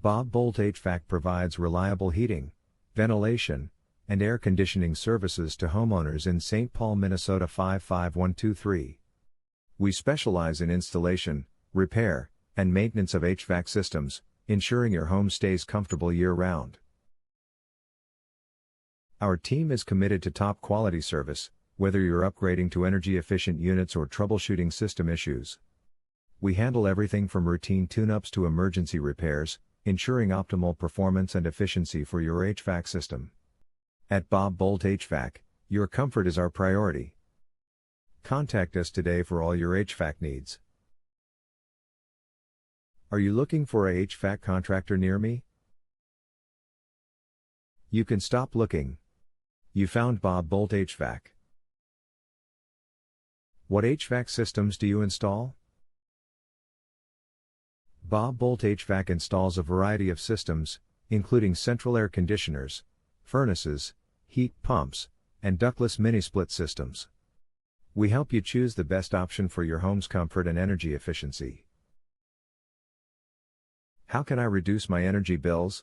Bob Boldt HVAC provides reliable heating, ventilation, and air conditioning services to homeowners in St. Paul, Minnesota 55123. We specialize in installation, repair, and maintenance of HVAC systems, ensuring your home stays comfortable year-round. Our team is committed to top quality service, whether you're upgrading to energy-efficient units or troubleshooting system issues. We handle everything from routine tune-ups to emergency repairs, ensuring optimal performance and efficiency for your HVAC system. At Bob Boldt HVAC, your comfort is our priority. Contact us today for all your HVAC needs. Are you looking for a HVAC contractor near me? You can stop looking. You found Bob Boldt HVAC. What HVAC systems do you install? Bob Boldt HVAC installs a variety of systems, including central air conditioners, furnaces, heat pumps, and ductless mini-split systems. We help you choose the best option for your home's comfort and energy efficiency. How can I reduce my energy bills?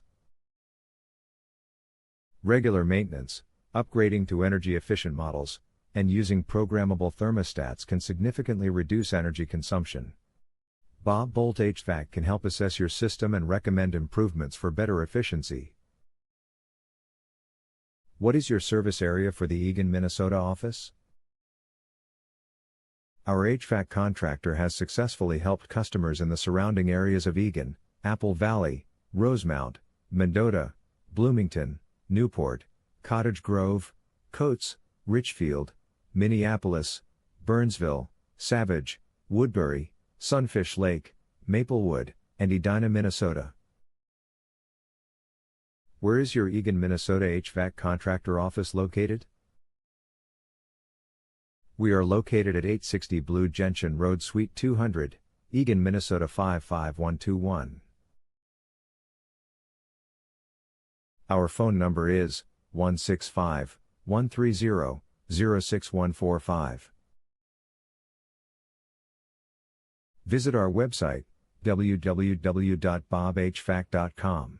Regular maintenance, upgrading to energy-efficient models, and using programmable thermostats can significantly reduce energy consumption. Bob Boldt HVAC can help assess your system and recommend improvements for better efficiency. What is your service area for the Eagan, Minnesota office? Our HVAC contractor has successfully helped customers in the surrounding areas of Eagan, Apple Valley, Rosemount, Mendota, Bloomington, Newport, Cottage Grove, Coates, Richfield, Minneapolis, Burnsville, Savage, Woodbury, Sunfish Lake, Maplewood, and Edina, Minnesota. Where is your Eagan, Minnesota HVAC contractor office located? We are located at 860 Blue Gentian Road, Suite 200, Eagan, Minnesota 55121. Our phone number is 165-130-06145. Visit our website, www.bobhvac.com.